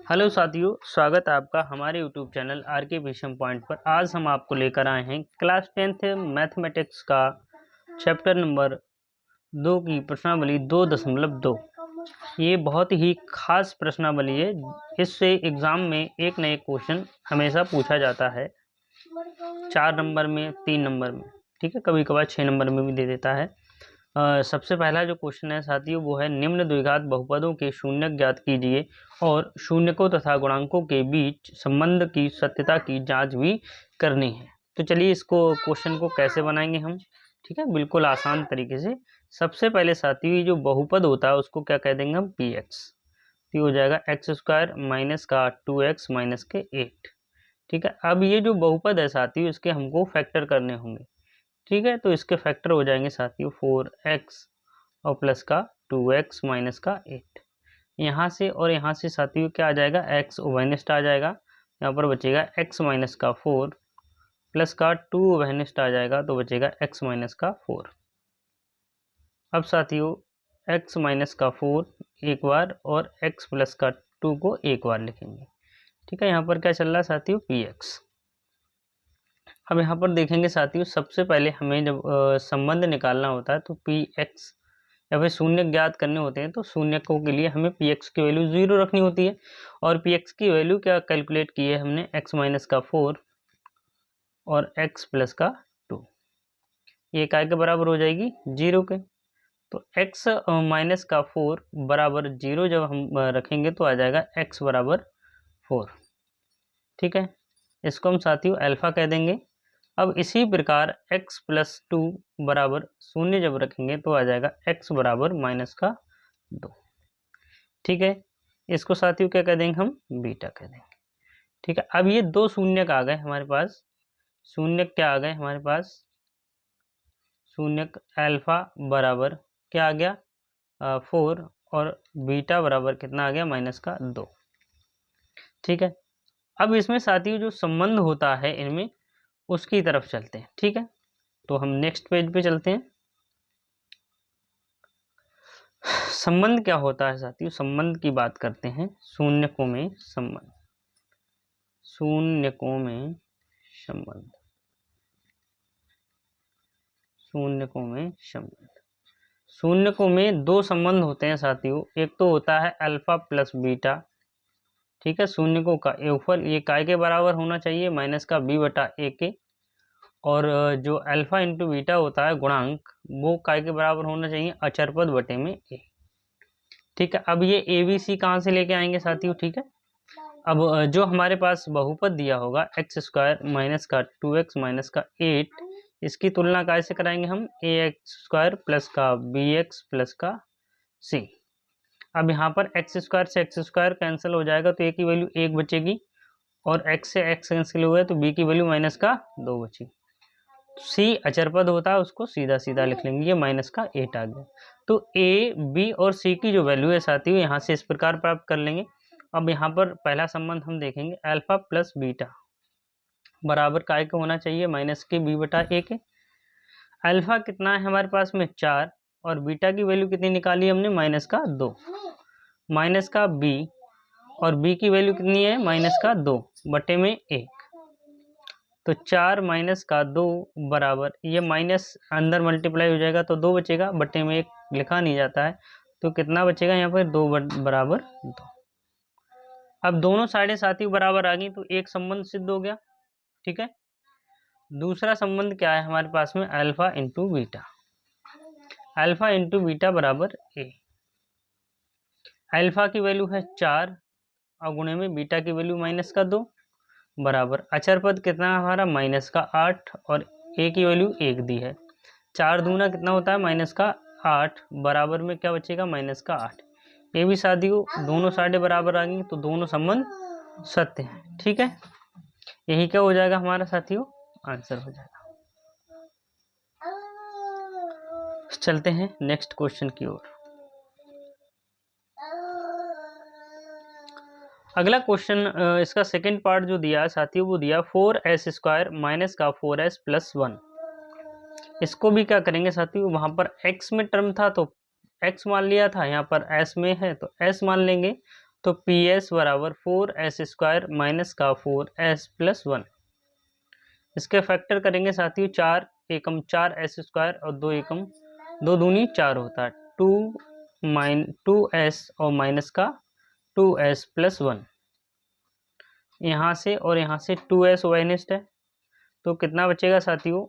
Hello साथियों, स्वागत है आपका हमारे यूट्यूब चैनल आर के विषम पॉइंट पर। आज हम आपको लेकर आए हैं क्लास 10th मैथमेटिक्स का चैप्टर नंबर 2 की प्रश्नावली 2.2। ये बहुत ही खास प्रश्नावली है। इससे एग्ज़ाम में एक न एक क्वेश्चन हमेशा पूछा जाता है, 4 नंबर में, 3 नंबर में, ठीक है, कभी कभार 6 नंबर में भी दे देता है। सबसे पहला जो क्वेश्चन है साथियों वो है, निम्न द्विघात बहुपदों के शून्यक ज्ञात कीजिए और शून्यकों तथा गुणांकों के बीच संबंध की सत्यता की जांच भी करनी है। तो चलिए इसको क्वेश्चन को कैसे बनाएंगे हम, ठीक है, बिल्कुल आसान तरीके से। सबसे पहले साथियों ये जो बहुपद होता है उसको क्या कह देंगे हम, पी एक्स। तो हो जाएगा एक्स स्क्वायर माइनस का 2x माइनस के 8, ठीक है। अब ये जो बहुपद है साथियों इसके हमको फैक्टर करने होंगे, ठीक है। तो इसके फैक्टर हो जाएंगे साथियों 4x और प्लस का 2x माइनस का 8। यहाँ से और यहाँ से साथियों क्या आ जाएगा, x उभयनिष्ठ आ जाएगा। यहाँ पर बचेगा x माइनस का 4 प्लस का 2 उभयनिष्ठ आ जाएगा, तो बचेगा x माइनस का 4। अब साथियों x माइनस का 4 एक बार और x प्लस का 2 को एक बार लिखेंगे, ठीक है। यहाँ पर क्या चल रहा है साथियों, px। अब यहाँ पर देखेंगे साथियों, सबसे पहले हमें जब संबंध निकालना होता है तो पी एक्स या फिर शून्य ज्ञात करने होते हैं, तो शून्यकों के लिए हमें पी एक्स की वैल्यू 0 रखनी होती है। और पी एक्स की वैल्यू क्या कैलकुलेट की है हमने, एक्स माइनस का 4 और एक्स प्लस का 2, ये काय के बराबर हो जाएगी 0 के। तो एक्स माइनस का 4 बराबर 0 जब हम रखेंगे तो आ जाएगा एक्स बराबर 4, ठीक है। इसको हम साथियों अल्फा कह देंगे। अब इसी प्रकार x प्लस 2 बराबर 0 जब रखेंगे तो आ जाएगा x बराबर माइनस का 2, ठीक है। इसको साथियों क्या कह देंगे हम, बीटा कह देंगे, ठीक है। अब ये दो शून्यक आ गए हमारे पास। शून्यक क्या आ गए हमारे पास, शून्यक अल्फा बराबर क्या आ गया 4 और बीटा बराबर कितना आ गया, माइनस का 2, ठीक है। अब इसमें साथियों जो संबंध होता है इनमें उसकी तरफ चलते हैं, ठीक है। तो हम नेक्स्ट पेज पे चलते हैं। संबंध क्या होता है साथियों, संबंध की बात करते हैं। शून्यकों में संबंध, शून्यकों में संबंध, शून्यकों में संबंध। शून्यकों में दो संबंध होते हैं साथियों। एक तो होता है अल्फा प्लस बीटा, ठीक है। शून्यकों का योगफल ये काय के बराबर होना चाहिए, माइनस का b बटा a के। और जो अल्फा इंटू बीटा होता है गुणांक, वो काय के बराबर होना चाहिए अचरपद बटे में a, ठीक है। अब ये ए बी सी कहाँ से लेके आएंगे साथियों, ठीक है। अब जो हमारे पास बहुपद दिया होगा एक्स स्क्वायर माइनस का 2x माइनस का 8, इसकी तुलना कैसे कराएंगे हम, ए एक्स स्क्वायर प्लस का बी एक्स प्लस का सी। अब यहाँ पर एक्स स्क्वायर से एक्स स्क्वायर कैंसिल हो जाएगा तो ए की वैल्यू 1 बचेगी, और एक्स से एक्स कैंसिल हुआ है तो बी की वैल्यू माइनस का 2 बची। सी अचरपद होता है, उसको सीधा सीधा लिख लेंगे, ये माइनस का 8 आ गया। तो ए बी और सी की जो वैल्यू है साथियों यहाँ से इस प्रकार प्राप्त कर लेंगे। अब यहाँ पर पहला संबंध हम देखेंगे, अल्फा प्लस बीटा बराबर काय का होना चाहिए, माइनस के बी बटा ए के। अल्फा कितना है हमारे पास में 4, और बीटा की वैल्यू कितनी निकाली हमने, माइनस का 2, माइनस का बी, और बी की वैल्यू कितनी है, माइनस का 2 बटे में 1। तो 4 माइनस का 2 बराबर, ये माइनस अंदर मल्टीप्लाई हो जाएगा तो 2 बचेगा, बटे में 1 लिखा नहीं जाता है, तो कितना बचेगा यहाँ पर 2 बराबर 2। अब दोनों साइडें साथियों बराबर आ गई तो एक संबंध सिद्ध हो गया, ठीक है। दूसरा संबंध क्या है हमारे पास में, alpha into beta. Alpha into beta बराबर ए। अल्फा की वैल्यू है 4 और गुणे में बीटा की वैल्यू माइनस का 2 बराबर, अचर पद कितना है हमारा, माइनस का 8, और ए की वैल्यू 1 दी है। 4 दूना कितना होता है, माइनस का 8, बराबर में क्या बचेगा, माइनस का 8। ये भी साथियों दोनों साइडें बराबर आ गई तो दोनों संबंध सत्य हैं, ठीक है। यही क्या हो जाएगा हमारा साथियों, आंसर हो जाएगा। चलते हैं नेक्स्ट क्वेश्चन की ओर। अगला क्वेश्चन इसका सेकंड पार्ट जो दिया है साथियों वो दिया 4s स्क्वायर माइनस का 4s प्लस 1। इसको भी क्या करेंगे साथियों, वहां पर x में टर्म था तो x मान लिया था, यहाँ पर s में है तो s मान लेंगे, तो पी एस बराबर 4s² माइनस का 4s+1। इसके फैक्टर करेंगे साथियों, 4 एकम 4s² और 2 एकम 2 दूनी 4 होता है, 2s और माइनस का 2s+1। यहाँ से और यहाँ से 2s वाइनेस्ट है, तो कितना बचेगा साथियों,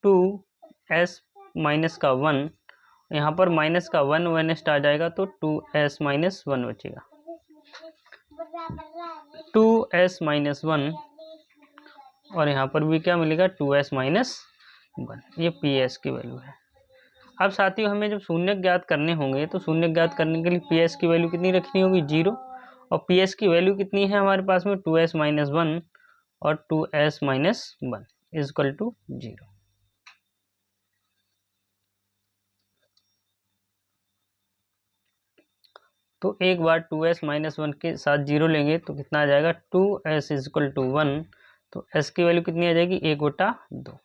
2s माइनस का 1, यहाँ पर माइनस का 1 वाइनेस्ट आ जाएगा तो 2s-1 बचेगा। 2s-1 और यहाँ पर भी क्या मिलेगा, 2s-1। ये ps की वैल्यू है। अब साथियों हमें जब शून्य ज्ञात करने होंगे तो शून्य ज्ञात करने के लिए ps की वैल्यू कितनी रखनी होगी, 0, और ps की वैल्यू कितनी है हमारे पास में, 2s-1 और 2s-1 इक्वल टू 0। तो एक बार 2s-1 के साथ 0 लेंगे तो कितना आ जाएगा, 2s इक्वल टू 1, तो s की वैल्यू कितनी आ जाएगी, 1/2।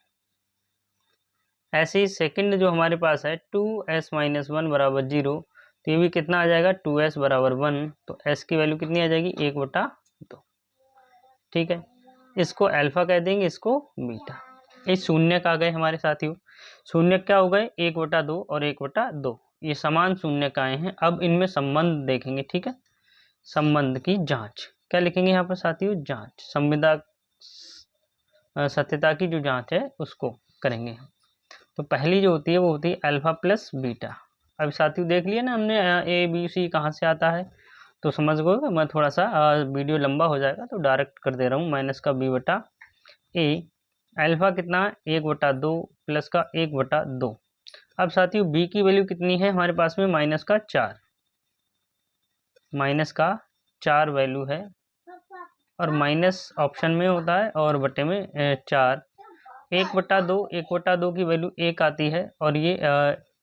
ऐसे ही सेकंड जो हमारे पास है 2s-1 बराबर 0, तो ये भी कितना आ जाएगा, 2s बराबर 1, तो s की वैल्यू कितनी आ जाएगी, 1/2। ठीक है, इसको अल्फा कह देंगे, इसको बीटा। ये शून्य आ गए हमारे साथियों। शून्य क्या हो गए, 1/2 और 1/2, ये समान शून्य आए हैं। अब इनमें संबंध देखेंगे। ठीक है, संबंध की जांच क्या लिखेंगे यहाँ पर साथियों, जांच, संविदा सत्यता की जो जांच है उसको करेंगे। तो पहली जो होती है वो होती है अल्फा प्लस बीटा। अब साथियों देख लिया ना हमने ए बी सी कहाँ से आता है, तो समझ गए। मैं थोड़ा सा वीडियो लंबा हो जाएगा तो डायरेक्ट कर दे रहा हूँ, माइनस का b/a, अल्फा कितना, 1/2 प्लस का 1/2। अब साथियों b की वैल्यू कितनी है हमारे पास में, माइनस का 4 वैल्यू है, और माइनस ऑप्शन में होता है और बटे में 4। 1/2 की वैल्यू 1 आती है और ये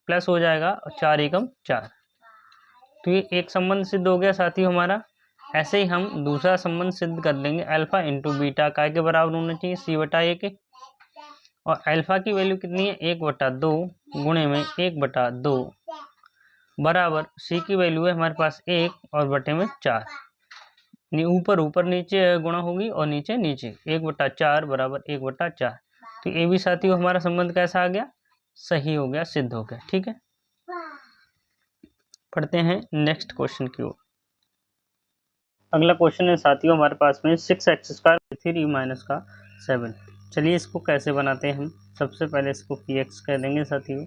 प्लस हो जाएगा, 4 एकम 4। तो ये एक संबंध सिद्ध हो गया साथियों हमारा। ऐसे ही हम दूसरा संबंध सिद्ध कर लेंगे, अल्फा इंटू बीटा काय के बराबर होना चाहिए, c/a के। और अल्फा की वैल्यू कितनी है, 1/2 गुणे में 1/2 बराबर c की वैल्यू है हमारे पास 1 और बटे में 4। ऊपर ऊपर नीचे गुणा होगी और नीचे नीचे, 1/4 बराबर 1/4। तो ये भी साथियों हमारा संबंध कैसा आ गया, सही हो गया, सिद्ध हो गया। ठीक है, पढ़ते हैं नेक्स्ट क्वेश्चन की ओर। अगला क्वेश्चन है साथियों हमारे पास में 6x² 3 माइनस का 7। चलिए इसको कैसे बनाते हैं हम। सबसे पहले इसको px कह देंगे साथियों,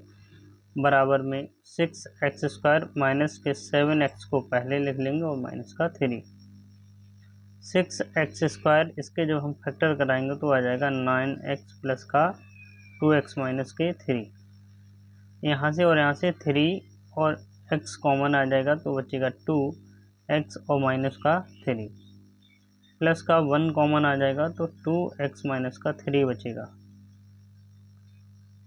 बराबर में 6x² माइनस के 7x को पहले लिख लेंगे और माइनस का 3। 6x² इसके जब हम फैक्टर कराएंगे तो आ जाएगा 9x प्लस का 2x माइनस के 3। यहाँ से और यहाँ से 3 और x कॉमन आ जाएगा तो बचेगा 2x और माइनस का 3, प्लस का 1 कॉमन आ जाएगा तो 2x माइनस का 3 बचेगा।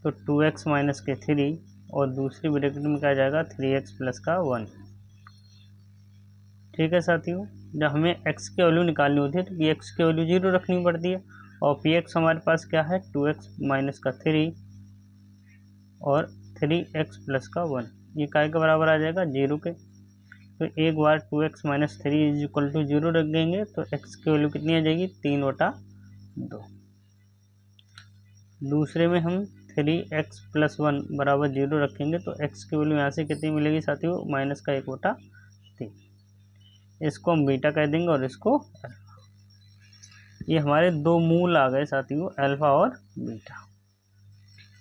तो 2x माइनस के 3 और दूसरी ब्रैकेट में क्या आ जाएगा, 3x प्लस का 1। ठीक है साथियों, जब हमें x की वैल्यू निकालनी होती है तो px की वैल्यू 0 रखनी पड़ती है, और px हमारे पास क्या है, 2x माइनस का 3 और 3x प्लस का 1, ये काय के बराबर आ जाएगा, 0 के। तो एक बार 2x माइनस 3 इज इक्वल टू 0 रख देंगे तो x की वैल्यू कितनी आ जाएगी, 3/2। दूसरे में हम 3x प्लस 1 बराबर 0 रखेंगे तो x की वैल्यू यहाँ से कितनी मिलेगी साथियों, माइनस का 1/3। इसको हम बीटा कह देंगे और इसको अल्फा। ये हमारे दो मूल आ गए साथियों, अल्फा और बीटा।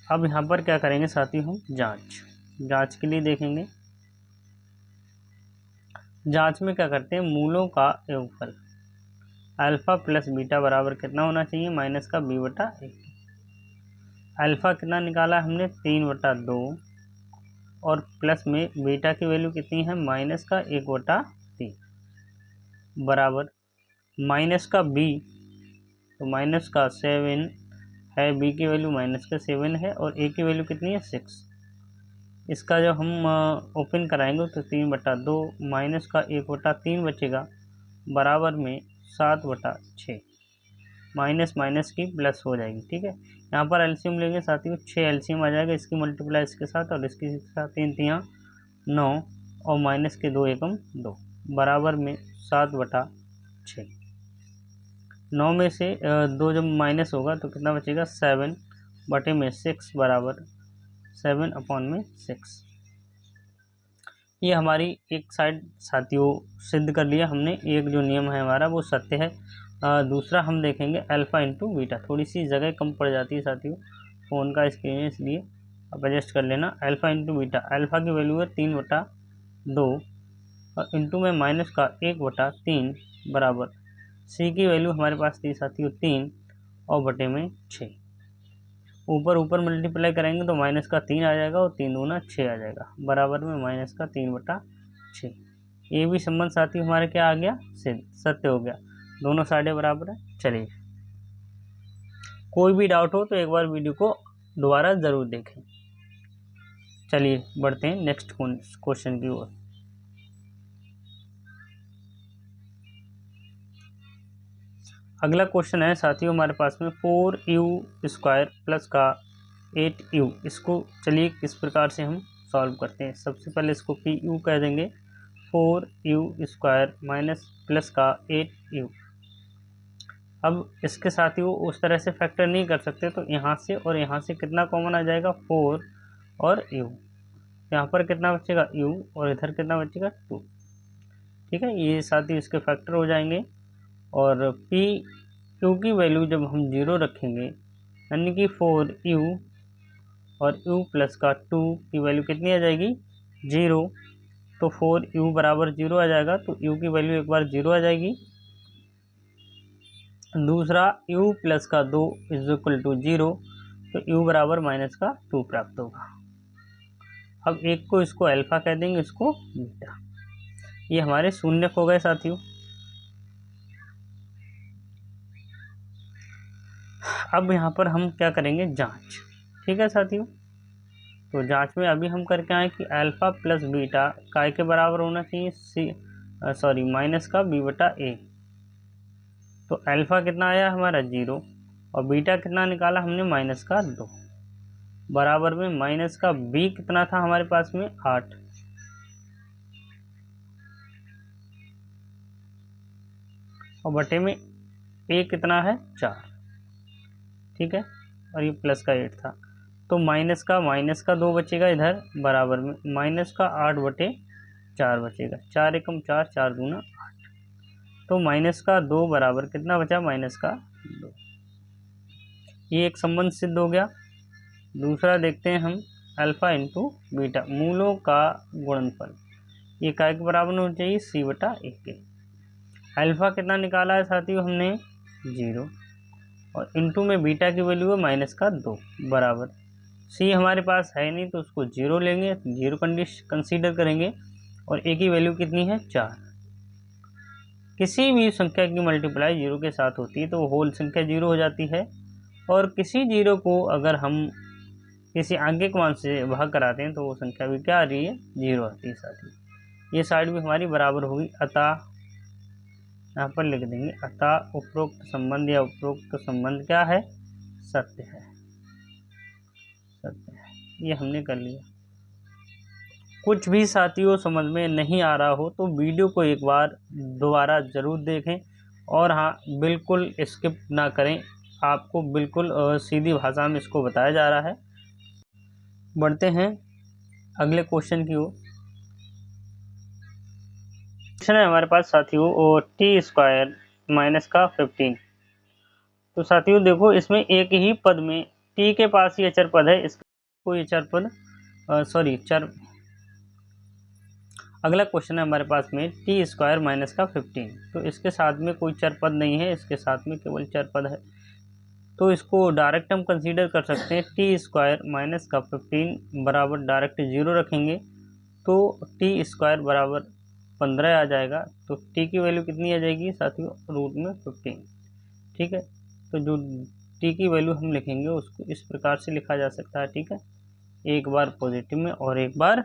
अब यहाँ पर क्या करेंगे साथियों, हम जांच के लिए देखेंगे। जांच में क्या करते हैं, मूलों का योगफल अल्फा प्लस बीटा बराबर कितना होना चाहिए, माइनस का b/a। अल्फा कितना निकाला हमने, 3/2, और प्लस में बीटा की वैल्यू कितनी है, माइनस का 1/3 बराबर माइनस का b, तो माइनस का 7 है, b की वैल्यू माइनस का 7 है और a की वैल्यू कितनी है, 6। इसका जब हम ओपन कराएंगे तो 3/2 माइनस का 1/3 बचेगा, बराबर में 7/6। माइनस माइनस की प्लस हो जाएगी। ठीक है, यहाँ पर एलसीएम लेंगे साथियों, 6 एलसीएम आ जाएगा, इसकी मल्टीप्लाई इसके साथ और इसके साथ 3 3 9 और माइनस के 2 एकम 2, बराबर में 7/6। 9 में से 2 जब माइनस होगा तो कितना बचेगा 7/6 बराबर 7/6। ये हमारी एक साइड साथियों सिद्ध कर लिया हमने, एक जो नियम है हमारा वो सत्य है। दूसरा हम देखेंगे अल्फ़ा इंटू बीटा। थोड़ी सी जगह कम पड़ जाती है साथियों, फ़ोन का स्क्रीन है इसलिए आप एडजस्ट कर लेना। अल्फ़ा इंटू बीटा, अल्फ़ा की वैल्यू है 3/2 और इंटू में माइनस का 1/3 बराबर सी की वैल्यू हमारे पास थी साथियों 3 और बटे में 6। ऊपर मल्टीप्लाई करेंगे तो माइनस का 3 आ जाएगा और 3 दूना 6 आ जाएगा बराबर में माइनस का 3/6। ये भी संबंध साथी हमारे क्या आ गया, सिद्ध, सत्य हो गया, दोनों साइडें बराबर है। चलिए, कोई भी डाउट हो तो एक बार वीडियो को दोबारा ज़रूर देखें। चलिए बढ़ते हैं नेक्स्ट क्वेश्चन की ओर। अगला क्वेश्चन है साथियों हमारे पास में 4u² प्लस का 8u। इसको चलिए किस प्रकार से हम सॉल्व करते हैं। सबसे पहले इसको pu कह देंगे, 4u² माइनस प्लस का 8u। अब इसके साथियों उस तरह से फैक्टर नहीं कर सकते, तो यहाँ से और यहाँ से कितना कॉमन आ जाएगा 4 और u। यहाँ पर कितना बचेगा u और इधर कितना बचेगा 2। ठीक है, ये साथियों इसके फैक्टर हो जाएंगे। और p q की वैल्यू जब हम 0 रखेंगे यानी कि 4u और u प्लस का 2 की वैल्यू कितनी आ जाएगी 0, तो 4u बराबर 0 आ जाएगा, तो u की वैल्यू एक बार 0 आ जाएगी। दूसरा u प्लस का 2 इज इक्वल टू 0, तो u बराबर माइनस का 2 प्राप्त होगा। अब एक को इसको अल्फा कह देंगे, इसको बीटा। ये हमारे शून्य हो गए साथियों। अब यहाँ पर हम क्या करेंगे, जांच। ठीक है साथियों, तो जांच में अभी हम करके आए कि अल्फा प्लस बीटा काय के बराबर होना चाहिए, माइनस का b/a। तो अल्फा कितना आया हमारा 0 और बीटा कितना निकाला हमने माइनस का 2 बराबर में माइनस का b कितना था हमारे पास में 8 और बटे में a कितना है 4। ठीक है, और ये प्लस का 8 था, तो माइनस का 2 बचेगा इधर बराबर में माइनस का 8/4 बचेगा। 4 एकम 4, 4 दूना 8, तो माइनस का 2 बराबर कितना बचा माइनस का 2। ये एक संबंध सिद्ध हो गया। दूसरा देखते हैं हम, अल्फा इंटू बीटा, मूलों का गुणनफल। ये काय के बराबर होना चाहिए c/a के। अल्फा कितना निकाला है साथियों हमने 0 और इंटू में बीटा की वैल्यू है माइनस का 2 बराबर c हमारे पास है नहीं तो उसको 0 लेंगे, 0 कंडीशन कंसीडर करेंगे और a की वैल्यू कितनी है 4। किसी भी संख्या की मल्टीप्लाई 0 के साथ होती है तो होल संख्या 0 हो जाती है, और किसी 0 को अगर हम किसी आगे के मान से भाग कराते हैं तो वो संख्या भी क्या आ रही है 0 आती है साथियों। ये साइड भी हमारी बराबर होगी, अतः यहाँ पर लिख देंगे अतः उपरोक्त संबंध या उपरोक्त संबंध क्या है, सत्य है। सत्य है, ये हमने कर लिया। कुछ भी साथियों समझ में नहीं आ रहा हो तो वीडियो को एक बार दोबारा ज़रूर देखें, और हाँ बिल्कुल स्किप ना करें, आपको बिल्कुल सीधी भाषा में इसको बताया जा रहा है। बढ़ते हैं अगले क्वेश्चन की ओर। क्वेश्चन है हमारे पास साथियों t² माइनस का 15। तो साथियों देखो, इसमें एक ही पद में t के पास ये चर पद है, इसको ये चर पद अगला क्वेश्चन है हमारे पास में t² माइनस का 15। तो इसके साथ में कोई चर पद नहीं है, इसके साथ में केवल चर पद है, तो इसको डायरेक्ट हम कंसीडर कर सकते हैं। t² माइनस का 15 बराबर डायरेक्ट 0 रखेंगे तो t² बराबर 15 आ जाएगा। तो t की वैल्यू कितनी आ जाएगी साथियों, रूट में 15। ठीक है, तो जो t की वैल्यू हम लिखेंगे उसको इस प्रकार से लिखा जा सकता है। ठीक है, एक बार पॉजिटिव में और एक बार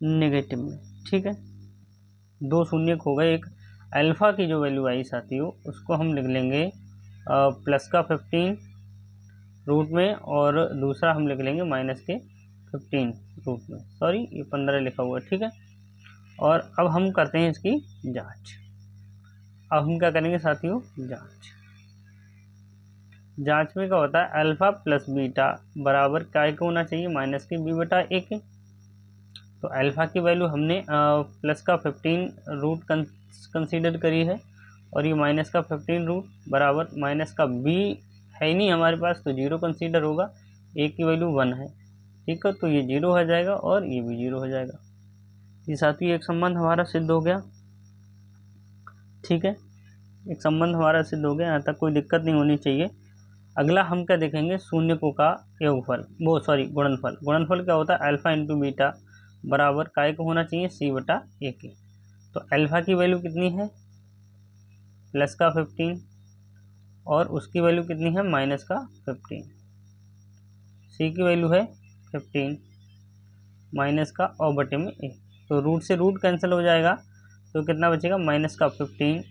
नेगेटिव में। ठीक है, 2 शून्य हो गए। एक अल्फ़ा की जो वैल्यू आई साथियों उसको हम लिख लेंगे प्लस का 15 रूट में, और दूसरा हम लिख लेंगे माइनस के 15 रूट में। ये 15 लिखा हुआ है। ठीक है, और अब हम करते हैं इसकी जांच। अब हम क्या करेंगे साथियों, जांच में क्या होता है, अल्फा प्लस बीटा बराबर क्या को होना चाहिए, माइनस के बी बटा ए के। तो अल्फा की वैल्यू हमने प्लस का 15 रूट कंसीडर करी है और ये माइनस का 15 रूट बराबर माइनस का बी है ही नहीं हमारे पास, तो 0 कंसीडर होगा। ए की वैल्यू 1 है, ठीक है, तो ये 0 हो जाएगा और ये भी 0 हो जाएगा। ये साथियों एक संबंध हमारा सिद्ध हो गया, ठीक है, एक संबंध हमारा सिद्ध हो गया। यहाँ तक कोई दिक्कत नहीं होनी चाहिए। अगला हम क्या देखेंगे, शून्यकों का योगफल, गुणनफल। गुणनफल क्या होता है, अल्फा इंटू बीटा बराबर काय को होना चाहिए, सी बटा ए के। तो अल्फा की वैल्यू कितनी है, प्लस का 15 और उसकी वैल्यू कितनी है, माइनस का 15। सी की वैल्यू है 15 माइनस का और बटे में ए, तो रूट से रूट कैंसिल हो जाएगा, तो कितना बचेगा, माइनस का 15,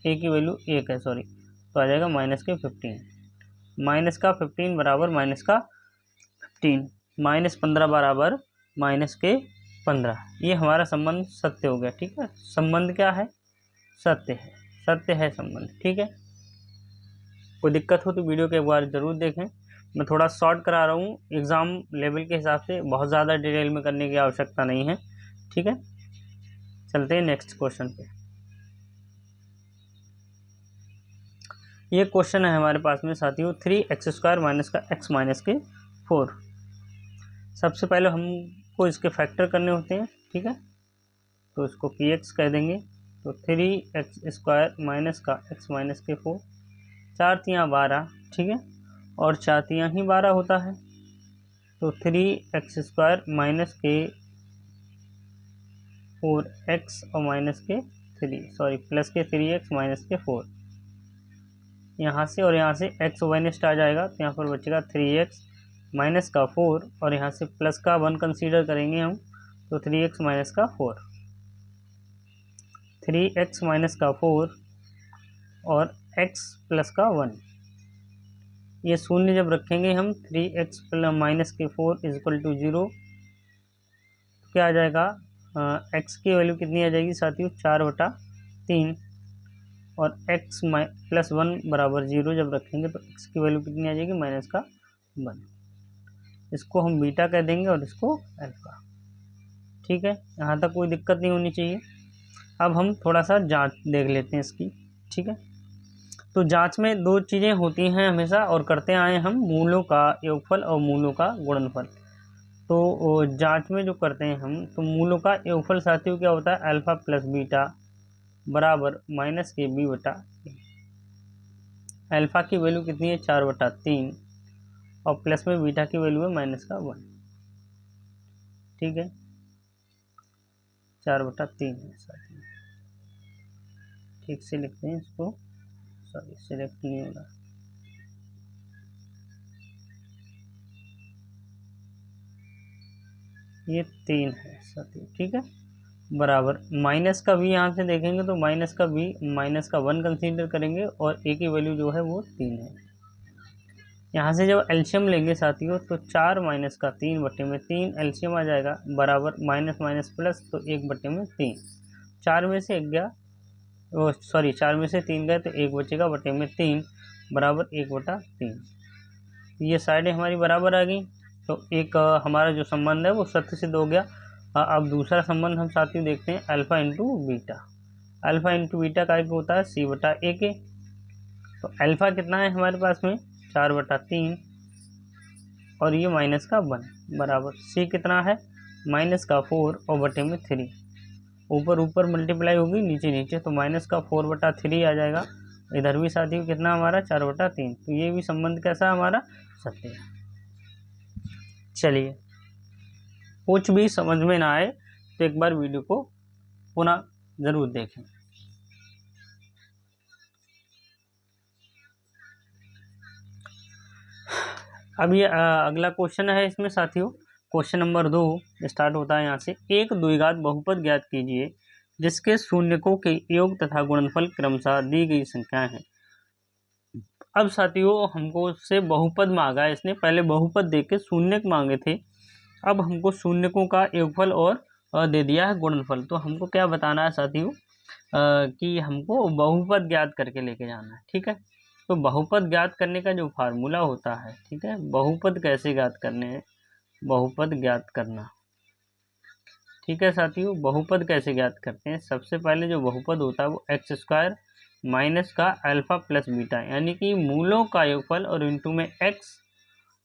ए की वैल्यू 1 है सॉरी, तो आ जाएगा माइनस के 15। माइनस का 15 बराबर माइनस का 15, माइनस 15 बराबर माइनस के 15। ये हमारा संबंध सत्य हो गया, ठीक है। संबंध क्या है, सत्य है, सत्य है संबंध, ठीक है। कोई दिक्कत हो तो वीडियो को एक बार ज़रूर देखें। मैं थोड़ा शॉर्ट करा रहा हूँ एग्ज़ाम लेवल के हिसाब से, बहुत ज़्यादा डिटेल में करने की आवश्यकता नहीं है, ठीक है। चलते हैं नेक्स्ट क्वेश्चन पे। ये क्वेश्चन है हमारे पास में साथियों, 3x² माइनस का x माइनस के 4। सबसे पहले हमको इसके फैक्टर करने होते हैं, ठीक है, तो इसको px कह देंगे। तो 3x² माइनस का x माइनस के 4, 4 तियाँ 12, ठीक है, और 4 तियाँ ही 12 होता है। तो 3x² माइनस के 4x और माइनस के 3 सॉरी प्लस के 3x माइनस के 4, यहाँ से और यहाँ से x माइनस आ जाएगा, तो यहाँ पर बचेगा 3x माइनस का 4 और यहाँ से प्लस का 1 कंसीडर करेंगे हम, तो 3x माइनस का 4, 3x माइनस का 4 और x प्लस का 1। ये शून्य जब रखेंगे हम 3x माइनस के 4 इजक्वल टू 0, तो क्या आ जाएगा, x की वैल्यू कितनी आ जाएगी साथियों, 4/3 और x प्लस 1 बराबर 0 जब रखेंगे तो x की वैल्यू कितनी आ जाएगी, माइनस का 1। इसको हम बीटा कह देंगे और इसको अल्फा, ठीक है। यहाँ तक कोई दिक्कत नहीं होनी चाहिए। अब हम थोड़ा सा जांच देख लेते हैं इसकी, ठीक है। तो जांच में दो चीज़ें होती हैं हमेशा और करते आए हम, मूलों का योगफल और मूलों का गुणनफल। तो जांच में जो करते हैं हम, तो मूलों का योगफल साथियों क्या होता है, अल्फा प्लस बीटा बराबर माइनस के बी बटा ए। अल्फा की वैल्यू कितनी है, 4/3 और प्लस में बीटा की वैल्यू है माइनस का 1, ठीक है, 4/3 है साथियों। ठीक से लिखते हैं इसको, सॉरी सिलेक्ट नहीं हो रहा, ये 3 है साथियों, ठीक है, बराबर माइनस का भी यहाँ से देखेंगे तो माइनस का भी माइनस का 1 कंसीडर करेंगे और ए की वैल्यू जो है वो 3 है। यहाँ से जब एलसीएम लेंगे साथियों तो 4 माइनस का 3 बटे में 3 एलसीएम आ जाएगा बराबर माइनस माइनस प्लस, तो 1 बटे में 3, 4 में से 1 गया, वो सॉरी 4 में से 3 गए तो 1 बचेगा बटे में 3 बराबर 1/3। ये साइडें हमारी बराबर आ गई, तो एक हमारा जो संबंध है वो सत्य सिद्ध हो गया। अब दूसरा संबंध हम साथियों देखते हैं, alpha into beta. Alpha into beta का एक होता है सी बटा ए के। तो अल्फा कितना है हमारे पास में, 4/3 और ये माइनस का 1 बराबर सी कितना है, माइनस का 4 और बटे में 3, ऊपर ऊपर मल्टीप्लाई होगी नीचे नीचे, तो माइनस का 4/3 आ जाएगा। इधर भी साथियों कितना हमारा, 4/3। तो ये भी संबंध कैसा हमारा, सत्य है। चलिए, कुछ भी समझ में ना आए तो एक बार वीडियो को पुनः ज़रूर देखें। अब ये अगला क्वेश्चन है इसमें साथियों, क्वेश्चन नंबर 2 स्टार्ट होता है यहाँ से, एक द्विघात बहुपद ज्ञात कीजिए जिसके शून्यकों के योग तथा गुणनफल क्रमशः दी गई संख्या है। अब साथियों हमको उससे बहुपद मांगा है इसने, पहले बहुपद देके शून्यक मांगे थे, अब हमको शून्यकों का योगफल और और दे दिया है गुणनफल। तो हमको क्या बताना है साथियों कि हमको बहुपद ज्ञात करके लेके जाना है। ठीक है, तो बहुपद ज्ञात करने का जो फार्मूला होता है, ठीक है, बहुपद कैसे ज्ञात करने हैं, बहुपद ज्ञात करना। ठीक है साथियों, बहुपद कैसे ज्ञात करते हैं, सबसे पहले जो बहुपद होता है वो एक्स स्क्वायर माइनस का अल्फा प्लस बीटा, यानी कि मूलों का योगफल और इनटू में एक्स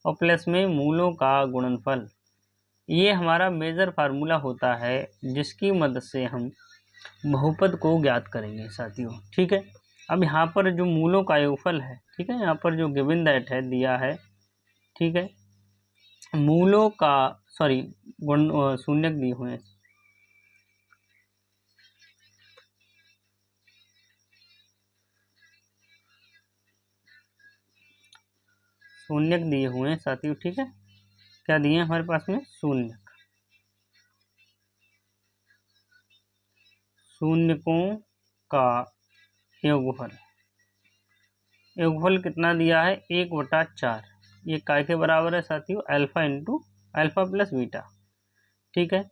और प्लस में मूलों का गुणनफल। ये हमारा मेजर फार्मूला होता है जिसकी मदद से हम बहुपद को ज्ञात करेंगे साथियों। ठीक है, अब यहाँ पर जो मूलों का योगफल है, ठीक है, यहाँ पर जो गिवन दैट है दिया है, ठीक है, मूलों का सॉरी गुण शून्यक दिए हुए हैं, शून्यक दिए हुए हैं साथियों। ठीक है, क्या दिए हैं हमारे पास में, शून्यक, शून्यकों का योगफल। योगफल कितना दिया है, 1/4। ये काय के बराबर है साथियों, alpha into alpha plus beta. ठीक है,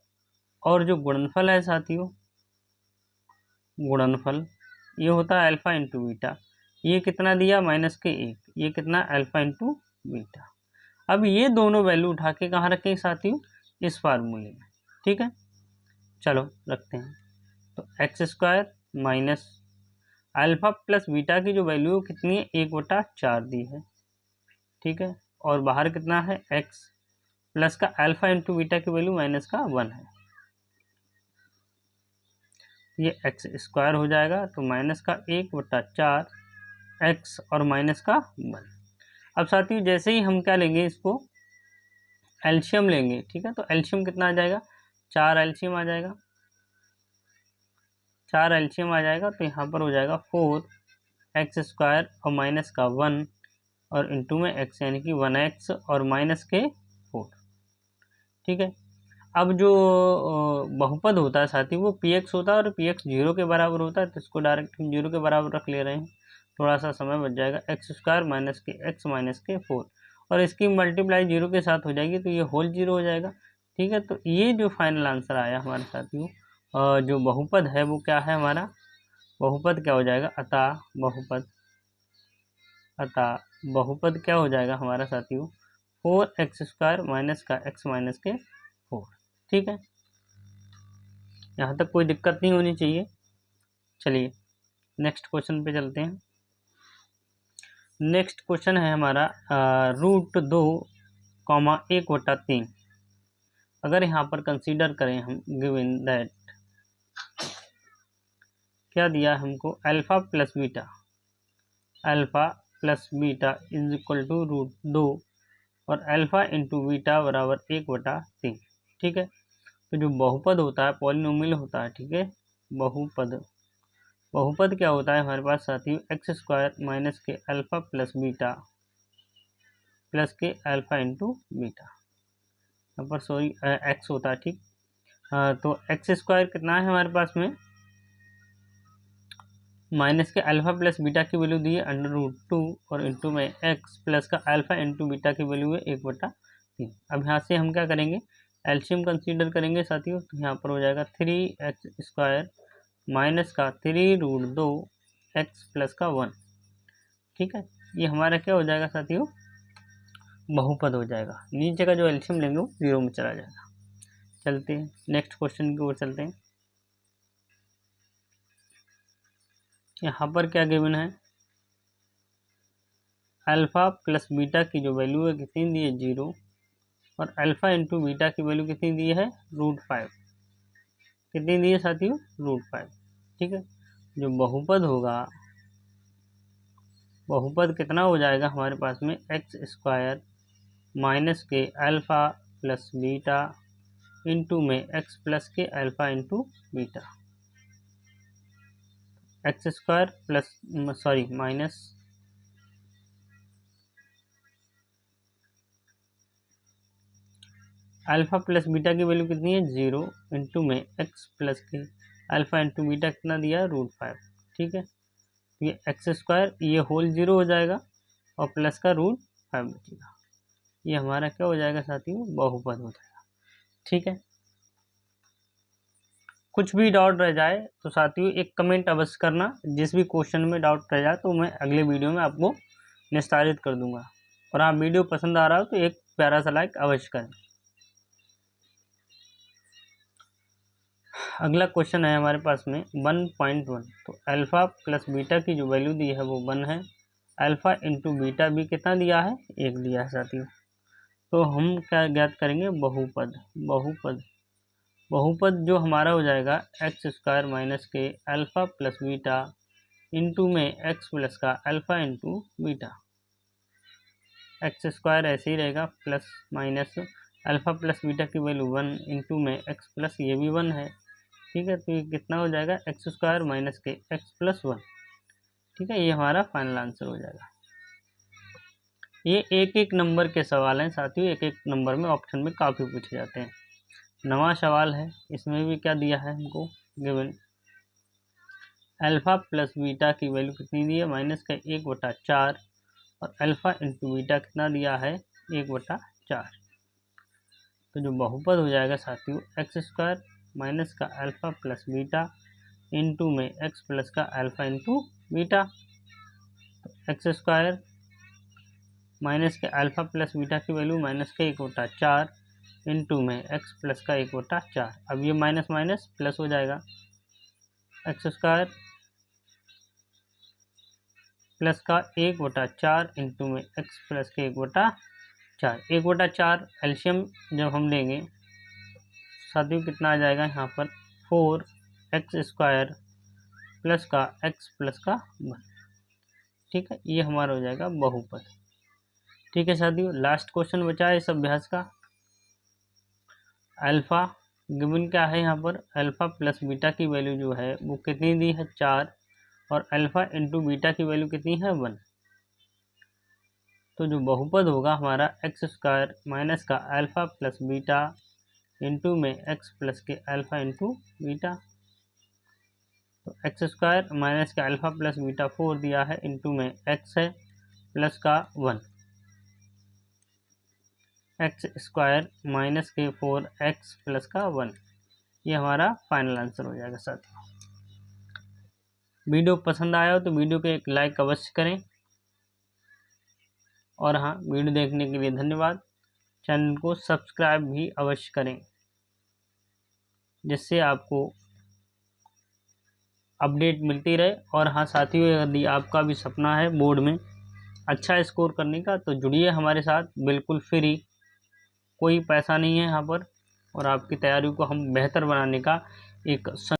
और जो गुणनफल है साथियों, गुणनफल ये होता है अल्फा इंटू बीटा। ये कितना दिया, -1। ये कितना, अल्फा इंटू बीटा। अब ये दोनों वैल्यू उठा के कहाँ रखें साथियों, इस फार्मूले में। ठीक है, चलो रखते हैं। तो x square minus alpha plus beta की जो वैल्यू कितनी है, 1/4 दी है। ठीक है, और बाहर कितना है, एक्स प्लस का अल्फा इंटू बीटा की वैल्यू -1 है। ये एक्स स्क्वायर हो जाएगा, तो -1/4 एक्स और -1। अब साथियों जैसे ही हम क्या लेंगे, इसको एल्शियम लेंगे। ठीक है, तो एल्शियम कितना आ जाएगा, 4 एल्शियम आ जाएगा, 4 एल्शियम आ जाएगा। तो यहाँ पर हो जाएगा 4x² और -1 और इंटू में x, यानी कि 1x और -4। ठीक है, अब जो बहुपद होता है साथी वो px होता है और px 0 के बराबर होता है, तो इसको डायरेक्ट हम 0 के बराबर रख ले रहे हैं। थोड़ा सा समय बच जाएगा, x² - के x - के 4 और इसकी मल्टीप्लाई 0 के साथ हो जाएगी, तो ये होल 0 हो जाएगा। ठीक है, तो ये जो फाइनल आंसर आया हमारे साथियों, जो बहुपद है वो क्या है हमारा, बहुपद क्या हो जाएगा, अतः बहुपद क्या हो जाएगा हमारा साथियों, 4x² माइनस का x - के 4। ठीक है, यहाँ तक कोई दिक्कत नहीं होनी चाहिए। चलिए नेक्स्ट क्वेश्चन पे चलते हैं। नेक्स्ट क्वेश्चन है हमारा √2, 1/3। अगर यहाँ पर कंसीडर करें हम, गिवन दैट क्या दिया है हमको, alpha plus beta is equal to √2 और अल्फा इंटू बीटा बराबर 1/3। ठीक है, तो जो बहुपद होता है पॉलिनोमियल होता है। ठीक है, बहुपद क्या होता है हमारे पास साथियों, x² माइनस के अल्फा प्लस बीटा प्लस के अल्फा इंटू बीटा, यहाँ पर सॉरी x होता है। ठीक, तो x² कितना है हमारे पास में, माइनस के अल्फा प्लस बीटा की वैल्यू दी है √2 और इंटू में x प्लस का अल्फा इंटू बीटा की वैल्यू है 1/3। अब यहाँ से हम क्या करेंगे, एल्शियम कंसीडर करेंगे साथियों, तो यहाँ पर हो जाएगा 3x² माइनस का 3√2 x प्लस का 1। ठीक है, ये हमारा क्या हो जाएगा साथियों, बहुपद हो जाएगा। नीचे का जो एल्शियम लेंगे वो 0 में चला जाएगा। चलते हैं नेक्स्ट क्वेश्चन की ओर चलते हैं। यहाँ पर क्या गिवन है, अल्फा प्लस बीटा की जो वैल्यू है कितनी दी है, 0 और अल्फा इंटू बीटा की वैल्यू कितनी दी है, √5। कितनी दी है साथियों, √5। ठीक है, जो बहुपद होगा, बहुपद कितना हो जाएगा हमारे पास में, x² माइनस के अल्फा प्लस बीटा इंटू में x प्लस के alpha into beta, x² plus sorry minus alpha plus beta की वैल्यू कितनी है, 0 इंटू में x प्लस के अल्फा इंटू बीटा कितना दिया है, √5। ठीक है, ये x², ये होल 0 हो जाएगा और प्लस का √5 बचेगा। ये हमारा क्या हो जाएगा साथियों, बहुपद हो जाएगा। ठीक है, कुछ भी डाउट रह जाए तो साथियों एक कमेंट अवश्य करना। जिस भी क्वेश्चन में डाउट रह जाए तो मैं अगले वीडियो में आपको निस्तारित कर दूंगा। और हाँ, वीडियो पसंद आ रहा हो तो एक प्यारा सा लाइक अवश्य करें। अगला क्वेश्चन है हमारे पास में 1.1। तो अल्फ़ा प्लस बीटा की जो वैल्यू दी है वो 1 है। अल्फ़ा इंटू बीटा भी कितना दिया है, 1 दिया है साथियों। तो हम क्या ज्ञात करेंगे, बहुपद जो हमारा हो जाएगा एक्स स्क्वायर माइनस के अल्फ़ा प्लस बीटा इंटू में एक्स प्लस का alpha into beta. X square ऐसे ही रहेगा, plus minus alpha plus beta की वैल्यू 1 इंटू में एक्स प्लस, ये भी 1 है। ठीक है, तो ये कितना हो जाएगा, एक्स स्क्वायर माइनस के एक्स प्लस 1। ठीक है, ये हमारा फाइनल आंसर हो जाएगा। ये एक एक नंबर के सवाल हैं साथियों, एक एक नंबर में ऑप्शन में काफ़ी पूछे जाते हैं। नवा सवाल है, इसमें भी क्या दिया है हमको, गिवन अल्फ़ा प्लस बीटा की वैल्यू कितनी दी है, माइनस का 1/4 और अल्फ़ा इंटू बीटा कितना दिया है, 1/4। तो जो बहुपद हो जाएगा साथियों एक्स स्क्वायर माइनस का अल्फ़ा प्लस बीटा इंटू में एक्स प्लस का अल्फ़ा इंटू बीटा। तो एक्स स्क्वायर माइनस के अल्फ़ा प्लस बीटा की वैल्यू माइनस का 1/4 इंटू में एक्स प्लस का 1/4। अब ये माइनस माइनस प्लस हो जाएगा, एक्स स्क्वायर प्लस का 1/4 इंटू में एक्स प्लस के 1/4। 1/4 एलसीएम जब हम लेंगे साथियों कितना आ जाएगा यहाँ पर, 4x² प्लस का x प्लस का 1। ठीक है, ये हमारा हो जाएगा बहुपद। ठीक है साथियों, लास्ट क्वेश्चन बचा है इस अभ्यास का। अल्फ़ा गिवन क्या है यहाँ पर, अल्फ़ा प्लस बीटा की वैल्यू जो है वो कितनी दी है, 4 और अल्फ़ा इंटू बीटा की वैल्यू कितनी है, 1। तो जो बहुपद होगा हमारा एक्स स्क्वायर माइनस का अल्फ़ा प्लस बीटा इंटू में एक्स प्लस के अल्फ़ा इंटू बीटा। तो एक्स स्क्वायर माइनस का अल्फ़ा प्लस बीटा 4 दिया है इंटू में एक्स है प्लस का 1। एक्स स्क्वायर माइनस के 4x प्लस का 1, ये हमारा फाइनल आंसर हो जाएगा साथियों। वीडियो पसंद आया हो तो वीडियो को एक लाइक अवश्य करें। और हाँ, वीडियो देखने के लिए धन्यवाद। चैनल को सब्सक्राइब भी अवश्य करें, जिससे आपको अपडेट मिलती रहे। और हाँ साथियों, यदि आपका भी सपना है बोर्ड में अच्छा स्कोर करने का तो जुड़िए हमारे साथ, बिल्कुल फ्री, कोई पैसा नहीं है यहाँ पर। और आपकी तैयारी को हम बेहतर बनाने का एक